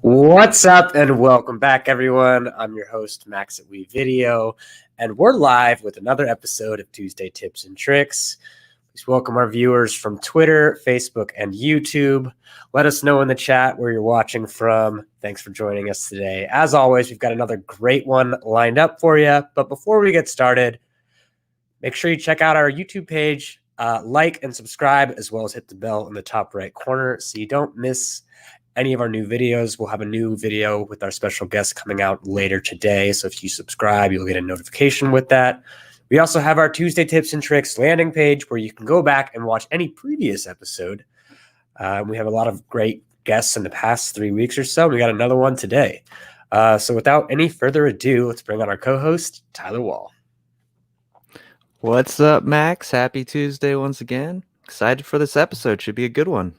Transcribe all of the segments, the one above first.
What's up and welcome back, everyone. I'm your host, Max at WeVideo, and we're live with another episode of Tuesday Tips and Tricks. Please welcome our viewers from Twitter, Facebook, and YouTube. Let us know in the chat where you're watching from. Thanks for joining us today. As always, we've got another great one lined up for you. But before we get started, make sure you check out our YouTube page, like and subscribe, as well as hit the bell in the top right corner so you don't miss any of our new videos. We'll have a new video with our special guest coming out later today. So if you subscribe, you'll get a notification with that. We also have our Tuesday Tips and Tricks landing page where you can go back and watch any previous episode. We have a lot of great guests in the past 3 weeks or so. We got another one today. So without any further ado, let's bring on our co-host, Tyler Wall. What's up, Max? Happy Tuesday once again. Excited for this episode. Should be a good one.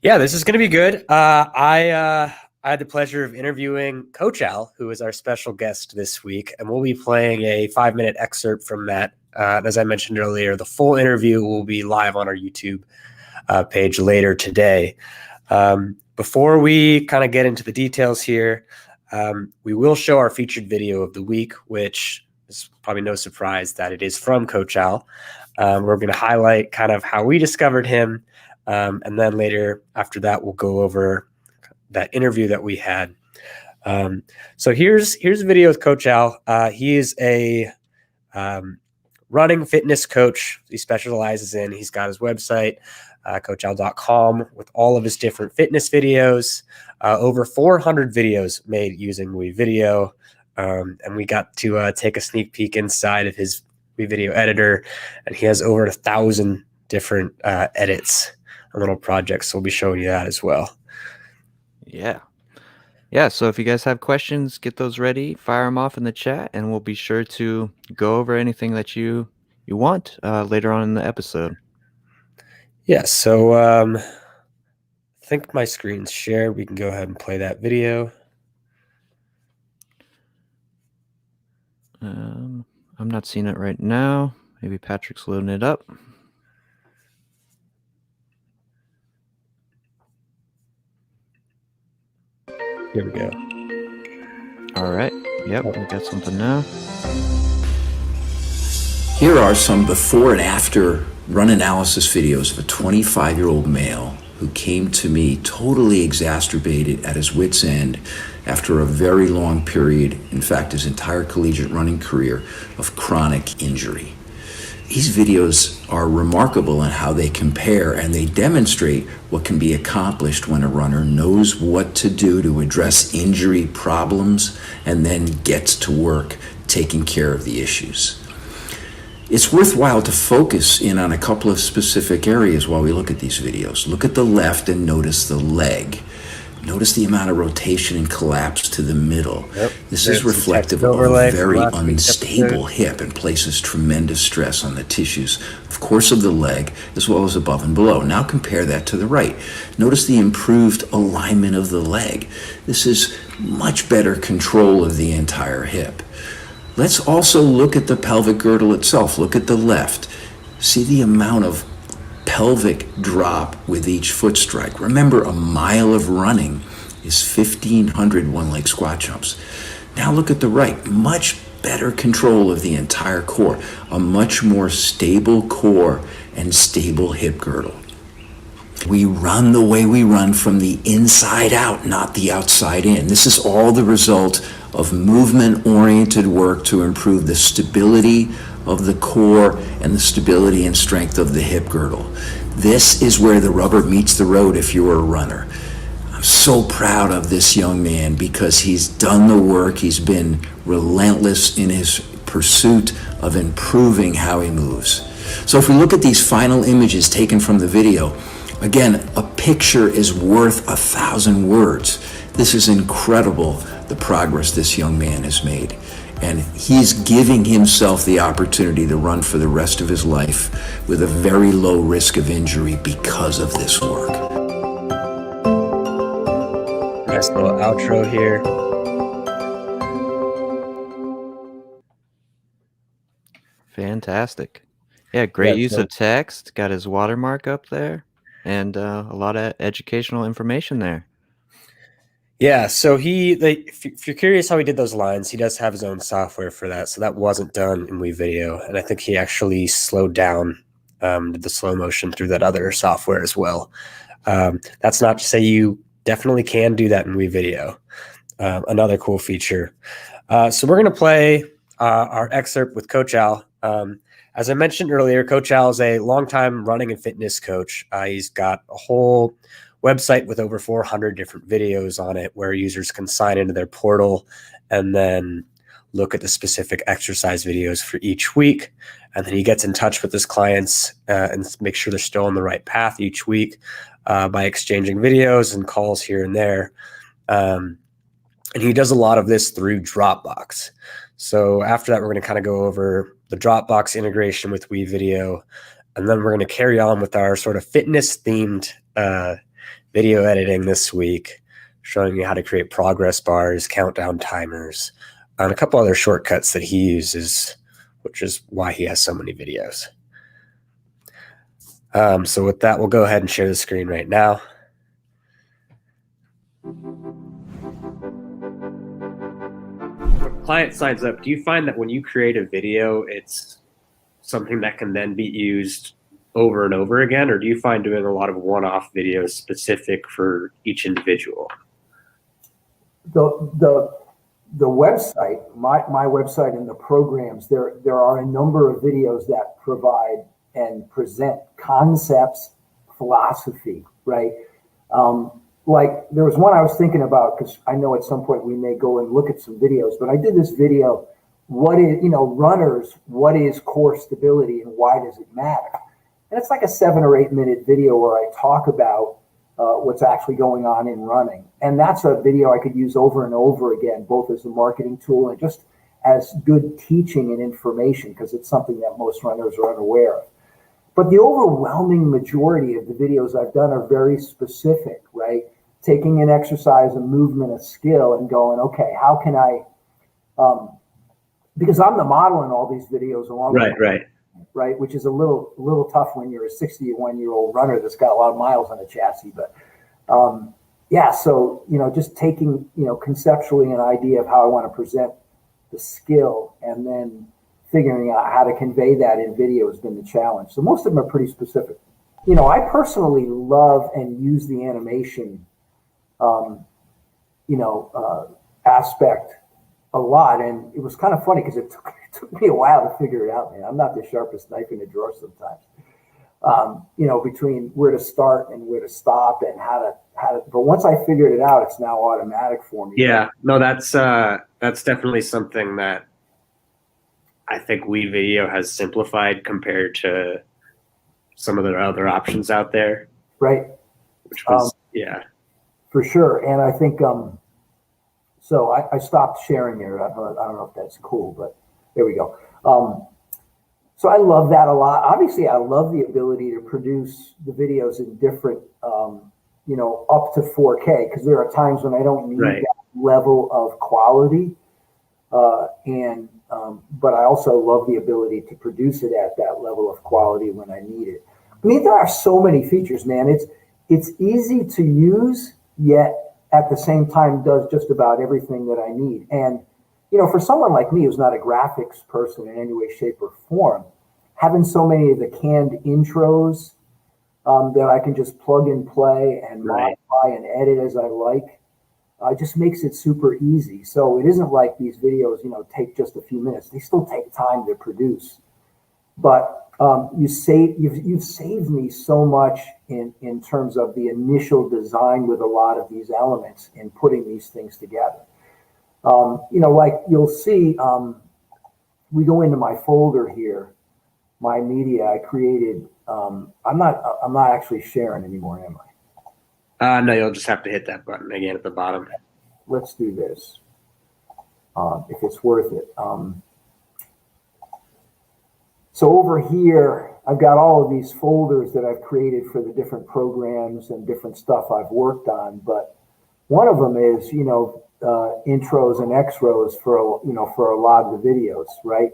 Yeah, this is going to be good. I had the pleasure of interviewing Coach Al, who is our special guest this week, and we'll be playing a 5-minute excerpt from that. As I mentioned earlier, the full interview will be live on our YouTube page later today. Before we kind of get into the details here, we will show our featured video of the week, which is probably no surprise that it is from Coach Al. We're going to highlight kind of how we discovered him. And then later after that, we'll go over that interview that we had. So here's a video with Coach Al. He is a running fitness coach. He specializes in, he's got his website, coachal.com, with all of his different fitness videos, over 400 videos made using WeVideo. And we got to take a sneak peek inside of his WeVideo editor, and he has over 1,000 different edits. Little projects, so we'll be showing you that as well. Yeah, so if you guys have questions, get those ready, fire them off in the chat, and we'll be sure to go over anything that you want later on in the episode. Yeah, so I think my screen's shared. We can go ahead and play that video. I'm not seeing it right now. Maybe Patrick's loading it up. Here we go. All right. Yep, we got something now. Here are some before and after run analysis videos of a 25-year-old male who came to me totally exacerbated at his wit's end after a very long period, in fact, his entire collegiate running career, of chronic injury. These videos are remarkable in how they compare, and they demonstrate what can be accomplished when a runner knows what to do to address injury problems and then gets to work taking care of the issues. It's worthwhile to focus in on a couple of specific areas while we look at these videos. Look at the left and notice the leg. Notice the amount of rotation and collapse to the middle. Yep. This There's is some reflective text of overlay a from very last week's unstable episode. hip and places tremendous stress on the tissues, of course, of the leg, as well as above and below. Now compare that to the right. Notice the improved alignment of the leg. This is much better control of the entire hip. Let's also look at the pelvic girdle itself. Look at the left. See the amount of pelvic drop with each foot strike. Remember, a mile of running is 1,500 one-leg squat jumps. Now look at the right. Much better control of the entire core. A much more stable core and stable hip girdle. We run the way we run from the inside out, not the outside in. This is all the result of movement-oriented work to improve the stability of the core and the stability and strength of the hip girdle. This is where the rubber meets the road if you're a runner. I'm so proud of this young man because he's done the work. He's been relentless in his pursuit of improving how he moves. So if we look at these final images taken from the video, again, a picture is worth 1,000 words. This is incredible, the progress this young man has made. And he's giving himself the opportunity to run for the rest of his life with a very low risk of injury because of this work. Nice little outro here. Fantastic. Yeah, great Yeah, use so- of text. Got his watermark up there, and a lot of educational information there. Yeah, so if you're curious how he did those lines, he does have his own software for that. So that wasn't done in WeVideo, and I think he actually slowed down did the slow motion through that other software as well. That's not to say you definitely can do that in WeVideo. Another cool feature. So we're going to play our excerpt with Coach Al. As I mentioned earlier, Coach Al is a longtime running and fitness coach. He's got a whole website with over 400 different videos on it where users can sign into their portal and then look at the specific exercise videos for each week. And then he gets in touch with his clients and make sure they're still on the right path each week by exchanging videos and calls here and there. And he does a lot of this through Dropbox. So after that, we're going to kind of go over the Dropbox integration with WeVideo, and then we're going to carry on with our sort of fitness-themed video editing this week, showing you how to create progress bars, countdown timers, and a couple other shortcuts that he uses, which is why he has so many videos. So with that, we'll go ahead and share the screen right now. When a client signs up, do you find that when you create a video, it's something that can then be used over and over again, or do you find doing a lot of one-off videos specific for each individual? The website, my website and the programs, there are a number of videos that provide and present concepts, philosophy, right? Like there was one I was thinking about because I know at some point we may go and look at some videos, but I did this video, what is, runners, what is core stability and why does it matter? And it's like a 7 or 8 minute video where I talk about what's actually going on in running. And that's a video I could use over and over again, both as a marketing tool and just as good teaching and information, because it's something that most runners are unaware of. But the overwhelming majority of the videos I've done are very specific, right? Taking an exercise, a movement, a skill, and going, okay, how can I, because I'm the model in all these videos along right, which is a little tough when you're a 61-year-old runner that's got a lot of miles on a chassis. But yeah, so just taking conceptually an idea of how I want to present the skill and then figuring out how to convey that in video has been the challenge. So most of them are pretty specific. I personally love and use the animation aspect a lot, and it was kind of funny because it took me a while to figure it out, man. I'm not the sharpest knife in the drawer sometimes. Between where to start and where to stop and how to. But once I figured it out, it's now automatic for me. Yeah, no, that's definitely something that I think WeVideo has simplified compared to some of the other options out there, right? which was yeah. For sure. And I think so I stopped sharing there. I don't know if that's cool, but there we go. So I love that a lot. Obviously, I love the ability to produce the videos in different, you know, up to 4K, because there are times when I don't need Right. that level of quality. But I also love the ability to produce it at that level of quality when I need it. I mean, there are so many features, man. It's easy to use, yet at the same time does just about everything that I need. And you know, for someone like me who's not a graphics person in any way, shape, or form, having so many of the canned intros that I can just plug and play and modify and edit as I like, just makes it super easy. So it isn't like these videos, you know, take just a few minutes. They still take time to produce. But you've saved me so much in terms of the initial design with a lot of these elements and putting these things together. You know, like you'll see, we go into my folder here, my media. I created. I'm not actually sharing anymore, am I? No, you'll just have to hit that button again at the bottom. Let's do this. If it's worth it. So over here, I've got all of these folders that I've created for the different programs and different stuff I've worked on. But one of them is, you know, intros and extros for for a lot of the videos, right?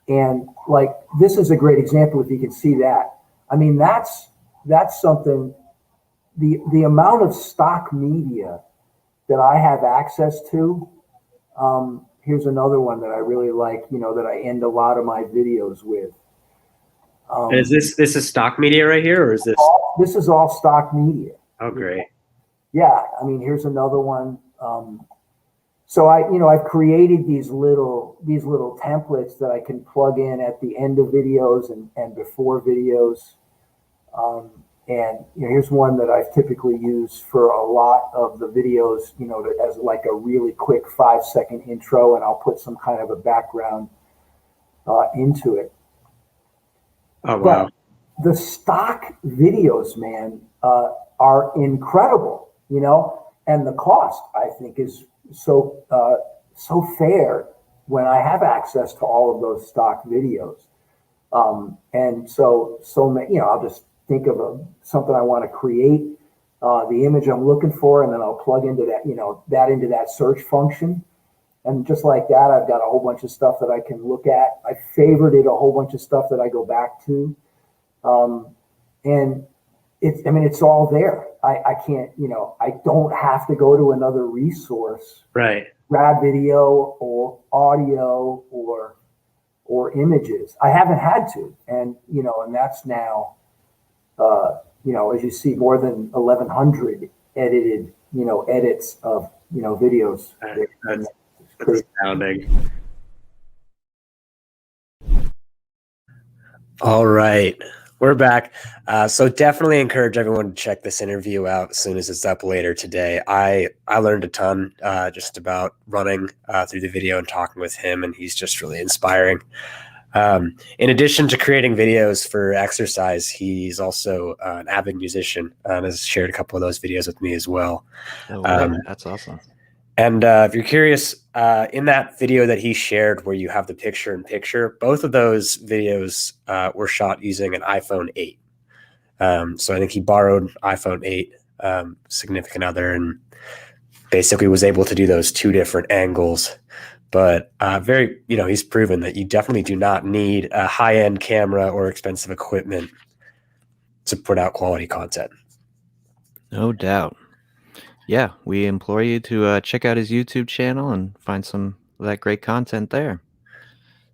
And like this is a great example if you can see that. I mean, that's something. The amount of stock media that I have access to. Here's another one that I really like, you know, that I end a lot of my videos with. Is this is stock media right here, or is this? This is all stock media. Oh, great. Yeah, I mean, here's another one. So I've created these little templates that I can plug in at the end of videos and before videos. And you know, here's one that I've typically used for a lot of the videos, you know, as like a really quick 5-second intro, and I'll put some kind of a background into it. Oh, wow. But the stock videos, man, are incredible, you know, and the cost, I think, is so fair when I have access to all of those stock videos. And so many, you know, I'll just think of something I want to create, the image I'm looking for, and then I'll plug into that, you know, into that search function. And just like that, I've got a whole bunch of stuff that I can look at. I favorited a whole bunch of stuff that I go back to. And it's all there. I can't, you know, I don't have to go to another resource. Right. Grab video or audio or images. I haven't had to. And, you know, and that's now, you know, as you see, more than 1,100 edited, you know, edits of, you know, videos. That's astounding. All right, we're back. So definitely encourage everyone to check this interview out as soon as it's up later today. I learned a ton just about running through the video and talking with him, and he's just really inspiring. In addition to creating videos for exercise, he's also an avid musician and has shared a couple of those videos with me as well. Oh, wow. That's awesome. And if you're curious, in that video that he shared where you have the picture-in-picture, both of those videos were shot using an iPhone 8. So I think he borrowed iPhone 8, significant other, and basically was able to do those two different angles. But very, you know, he's proven that you definitely do not need a high-end camera or expensive equipment to put out quality content. No doubt. Yeah, we implore you to check out his YouTube channel and find some of that great content there.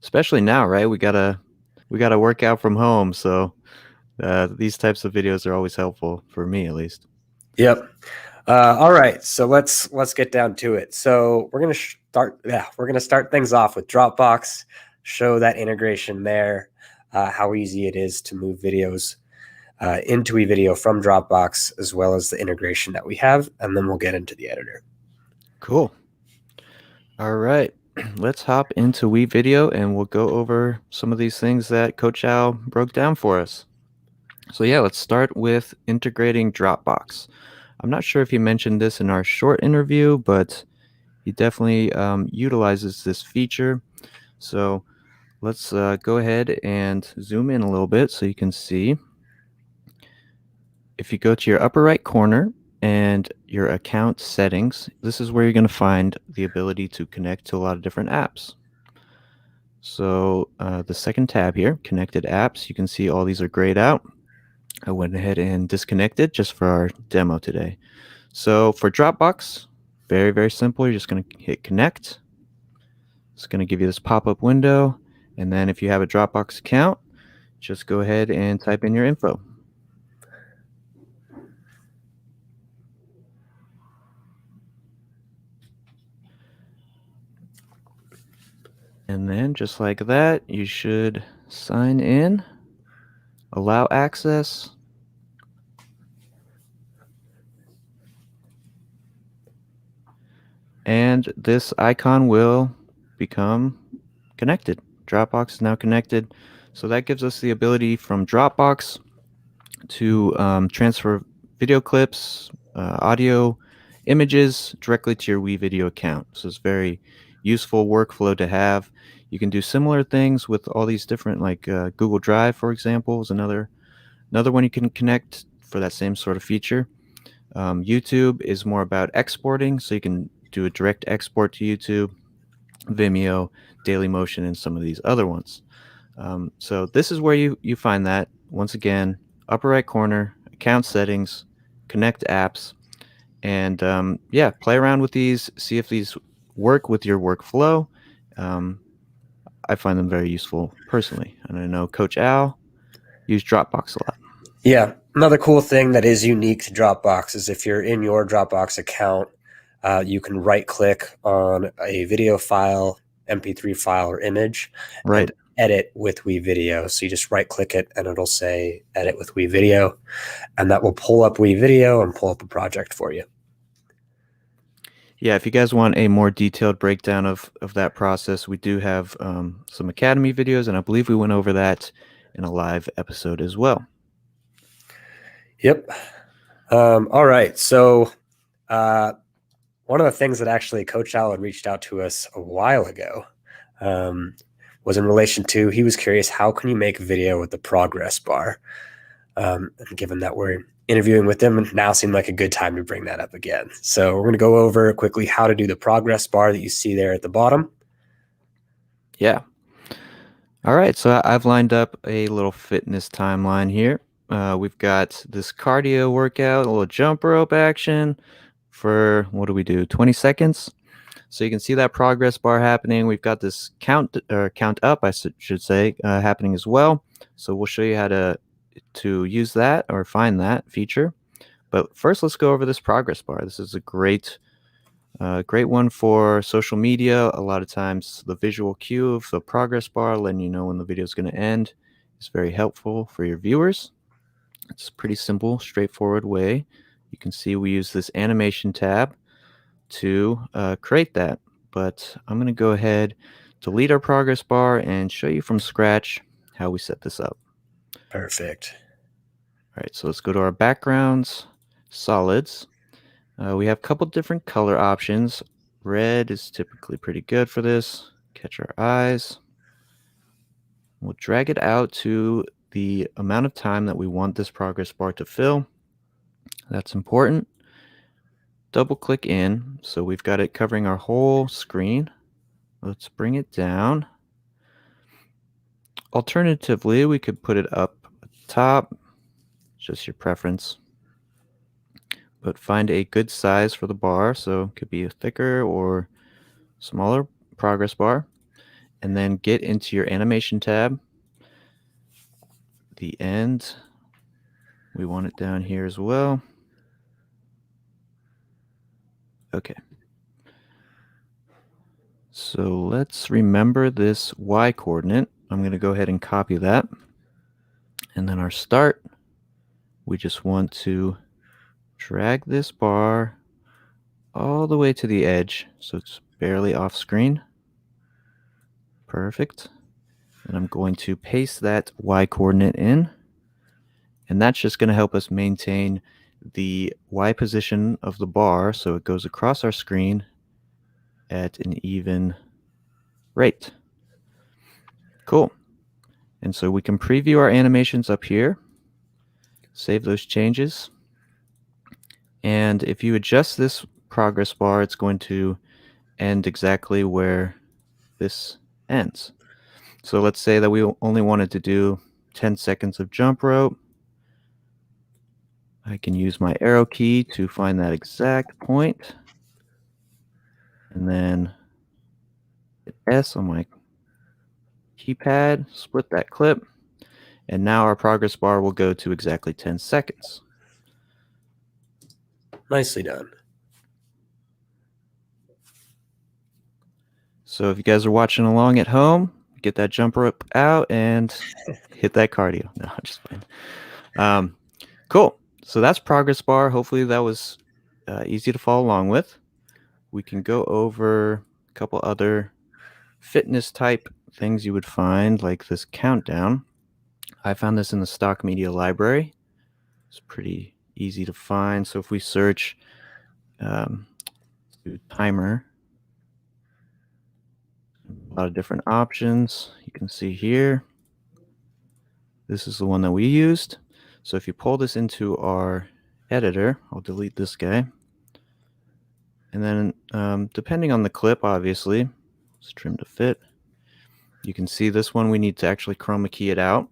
Especially now, right? We gotta work out from home, so these types of videos are always helpful for me, at least. Yep. All right, so let's get down to it. So we're gonna start things off with Dropbox. Show that integration there, how easy it is to move videos into WeVideo from Dropbox, as well as the integration that we have, and then we'll get into the editor. Cool. All right. let's hop into WeVideo and we'll go over some of these things that Coach Al broke down for us. So yeah, let's start with integrating Dropbox. I'm not sure if he mentioned this in our short interview, but he definitely utilizes this feature. So let's go ahead and zoom in a little bit so you can see. If you go to your upper right corner and your account settings, this is where you're going to find the ability to connect to a lot of different apps. So the second tab here, connected apps, you can see all these are grayed out. I went ahead and disconnected just for our demo today. So for Dropbox, very, very simple. You're just going to hit connect. It's going to give you this pop-up window. And then if you have a Dropbox account, just go ahead and type in your info. And then just like that, you should sign in, allow access. And this icon will become connected. Dropbox is now connected. So that gives us the ability from Dropbox to transfer video clips, audio, images directly to your WeVideo account. So it's very useful workflow to have. You can do similar things with all these different, like Google Drive, for example, is another one you can connect for that same sort of feature. YouTube is more about exporting, so you can do a direct export to YouTube, Vimeo, Dailymotion, and some of these other ones. So this is where you find that. Once again, upper right corner, account settings, connect apps, and yeah, play around with these, see if these work with your workflow. I find them very useful personally, and I know Coach Al used Dropbox a lot. Yeah. Another cool thing that is unique to Dropbox is if you're in your Dropbox account, you can right click on a video file, MP3 file, or image, Right. and edit with WeVideo. So you just right click it and it'll say edit with WeVideo, and that will pull up WeVideo and pull up a project for you. Yeah, if you guys want a more detailed breakdown of that process, we do have some Academy videos, and I believe we went over that in a live episode as well. Yep. All right. So one of the things that actually Coach Al had reached out to us a while ago was in relation to, he was curious, how can you make video with the progress bar? And given that we're interviewing with them, and now seemed like a good time to bring that up again. So we're going to go over quickly how to do the progress bar that you see there at the bottom. Yeah. All right, so I've lined up a little fitness timeline here. We've got this cardio workout, a little jump rope action for, what do we do, 20 seconds? So you can see that progress bar happening. We've got this count up, I should say, happening as well. So we'll show you how to use that or find that feature. But first, let's go over this progress bar. This is a great one for social media. A lot of times the visual cue of the progress bar letting you know when the video is going to end is very helpful for your viewers. It's a pretty simple, straightforward way. You can see we use this animation tab to create that. But I'm going to go ahead, delete our progress bar, and show you from scratch how we set this up. Perfect. All right, so let's go to our backgrounds, solids. We have a couple different color options. Red is typically pretty good for this. Catch our eyes. We'll drag it out to the amount of time that we want this progress bar to fill. That's important. Double click in. So we've got it covering our whole screen. Let's bring it down. Alternatively, we could put it up at the top. Just your preference. But find a good size for the bar. So it could be a thicker or smaller progress bar. And then get into your animation tab. The end, we want it down here as well. Okay. So let's remember this Y coordinate. I'm going to go ahead and copy that. And then our start, we just want to drag this bar all the way to the edge so it's barely off screen. Perfect. And I'm going to paste that Y coordinate in. And that's just going to help us maintain the Y position of the bar so it goes across our screen at an even rate. Cool. And so we can preview our animations up here, save those changes. And if you adjust this progress bar, it's going to end exactly where this ends. So let's say that we only wanted to do 10 seconds of jump rope. I can use my arrow key to find that exact point, and then hit S on my keypad, split that clip, and now our progress bar will go to exactly 10 seconds. Nicely done. So if you guys are watching along at home, get that jump rope out and hit that cardio. No, I'm just playing. Cool. So that's progress bar. Hopefully that was easy to follow along with. We can go over a couple other fitness type things you would find, like this countdown. I found this in the stock media library. It's pretty easy to find. So if we search timer, a lot of different options. You can see here, this is the one that we used. So if you pull this into our editor, I'll delete this guy. And then depending on the clip, obviously, it's trimmed to fit. You can see this one, we need to actually chroma key it out.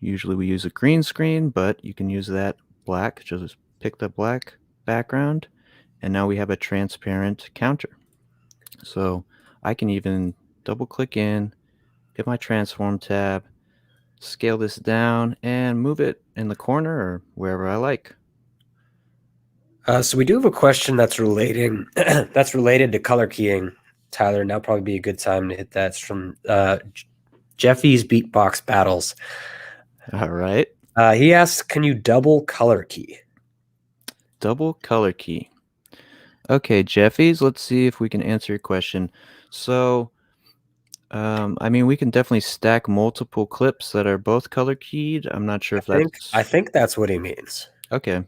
Usually we use a green screen, but you can use that black. Just pick the black background, and now we have a transparent counter. So I can even double click in, get my transform tab, scale this down, and move it in the corner or wherever I like. So we do have a question that's related to color keying, Tyler. Now probably be a good time to hit that. It's from Jeffy's Beatbox Battles. All right. He asks, can you double color key? Double color key. Okay, Jeffy's, let's see if we can answer your question. So, I mean, we can definitely stack multiple clips that are both color keyed. I'm not sure if that's... I think that's what he means. Okay.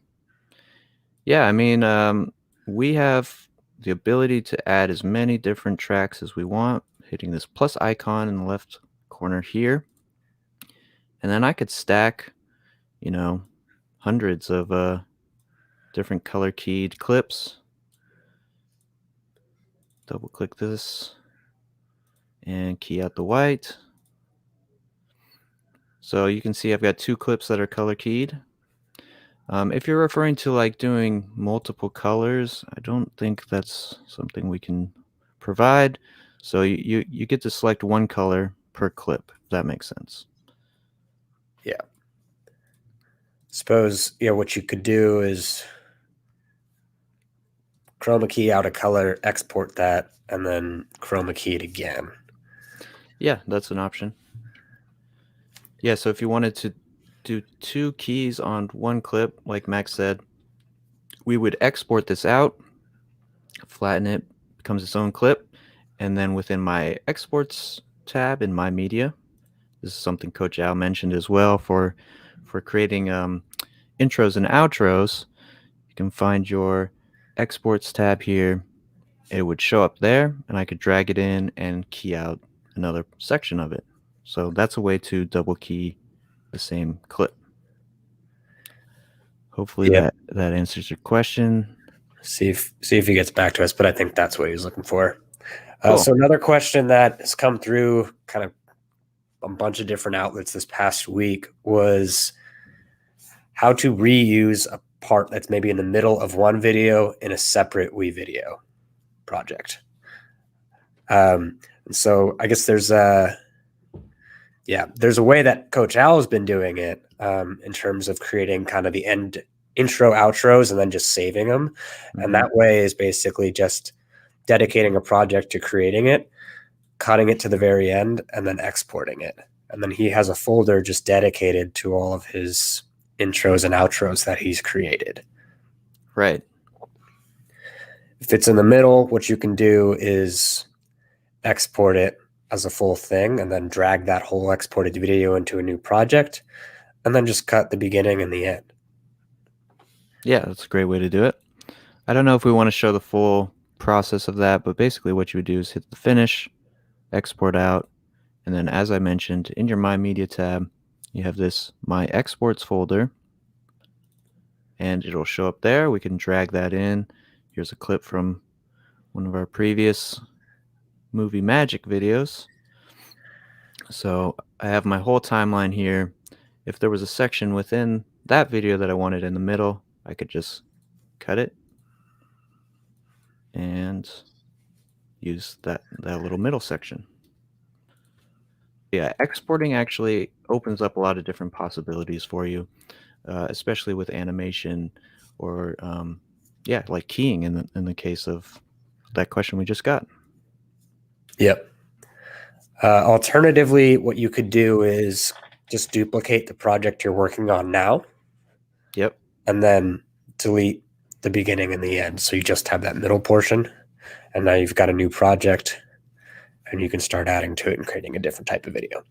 Yeah, I mean, we have the ability to add as many different tracks as we want, hitting this plus icon in the left corner here. And then I could stack, you know, hundreds of different color keyed clips. Double click this and key out the white. So you can see I've got two clips that are color keyed. If you're referring to like doing multiple colors, I don't think that's something we can provide. So you get to select one color per clip, if that makes sense. Yeah. Suppose, what you could do is chroma key out a color, export that, and then chroma key it again. Yeah, that's an option. Yeah, so if you wanted to do two keys on one clip, like Max said, we would export this out, flatten it, becomes its own clip, and then within my exports tab in my media, this is something Coach Al mentioned as well for creating intros and outros. You can find your exports tab here. It would show up there, and I could drag it in and key out another section of it. So that's a way to double key the same clip. Hopefully that answers your question. See if he gets back to us, but I think that's what he's looking for. Cool. So another question that has come through kind of a bunch of different outlets this past week was how to reuse a part that's maybe in the middle of one video in a separate WeVideo project. And so I guess there's a way that Coach Al has been doing it in terms of creating kind of the intro outros and then just saving them. Mm-hmm. And that way is basically just dedicating a project to creating it, cutting it to the very end, and then exporting it. And then he has a folder just dedicated to all of his intros and outros that he's created. Right. If it's in the middle, what you can do is export it as a full thing, and then drag that whole exported video into a new project, and then just cut the beginning and the end. Yeah, that's a great way to do it. I don't know if we want to show the full process of that, but basically what you would do is hit the finish, export out, and then as I mentioned, in your My Media tab, you have this My Exports folder, and it'll show up there. We can drag that in. Here's a clip from one of our previous movie magic videos. So I have my whole timeline here. If there was a section within that video that I wanted in the middle, I could just cut it and use that little middle section. Yeah, exporting actually opens up a lot of different possibilities for you, especially with animation or yeah, like keying in the case of that question we just got. Yep. Alternatively, what you could do is just duplicate the project you're working on now. Yep. And then delete the beginning and the end. So you just have that middle portion. And now you've got a new project, and you can start adding to it and creating a different type of video.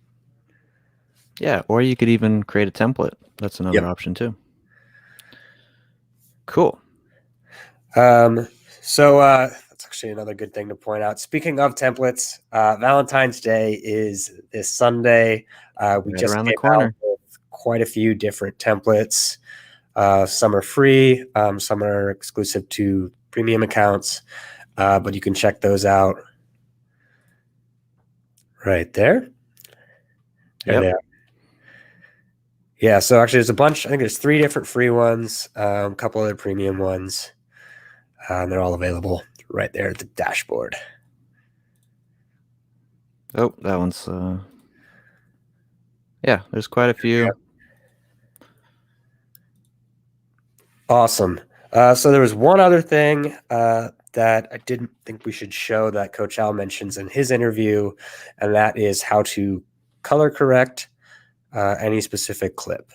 Yeah, or you could even create a template. That's another option too. Cool. So that's actually another good thing to point out. Speaking of templates, Valentine's Day is this Sunday. We just around the came corner out with quite a few different templates. Some are free, some are exclusive to premium accounts, but you can check those out right there. Yep. Yeah, so actually there's a bunch. I think there's 3 different free ones, a couple other premium ones, and they're all available right there at the dashboard. Oh, that one's yeah, there's quite a few. Yep. Awesome. So there was one other thing that I didn't think we should show that Coach Al mentions in his interview, and that is how to color correct any specific clip.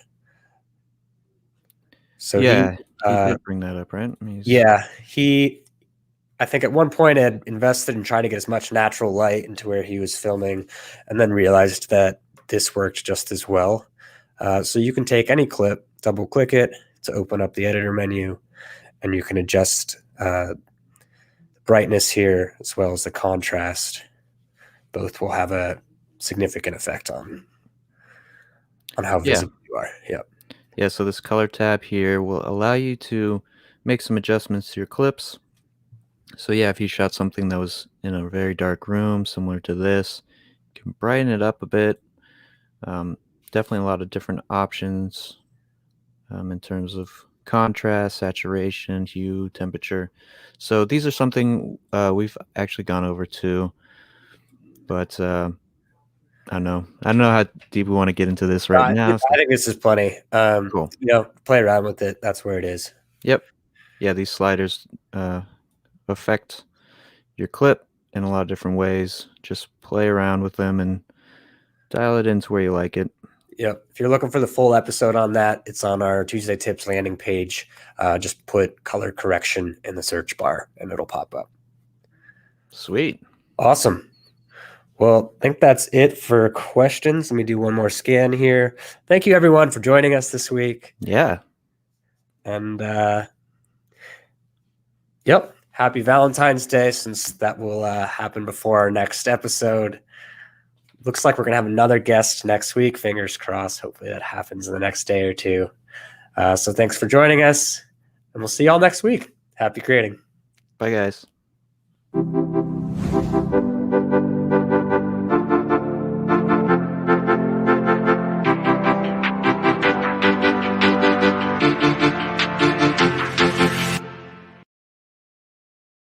So yeah, he did bring that up, right? Yeah, I think at one point had invested in trying to get as much natural light into where he was filming, and then realized that this worked just as well. So you can take any clip, double click it to open up the editor menu, and you can adjust the brightness here as well as the contrast. Both will have a significant effect on how visible you are. Yep. Yeah, so this color tab here will allow you to make some adjustments to your clips. So yeah, if you shot something that was in a very dark room, similar to this, you can brighten it up a bit. Definitely a lot of different options in terms of contrast, saturation, hue, temperature. So these are something we've actually gone over too, but I don't know how deep we want to get into this right now. I think this is plenty. Cool. Play around with it. That's where it is. Yep. Yeah, these sliders affect your clip in a lot of different ways. Just play around with them and dial it into where you like it. Yep. If you're looking for the full episode on that, it's on our Tuesday Tips landing page. Just put color correction in the search bar and it'll pop up. Sweet. Awesome. Well, I think that's it for questions. Let me do one more scan here. Thank you, everyone, for joining us this week. Yeah. And, yep, happy Valentine's Day, since that will happen before our next episode. Looks like we're going to have another guest next week. Fingers crossed. Hopefully that happens in the next day or two. So thanks for joining us, and we'll see y'all next week. Happy creating. Bye, guys.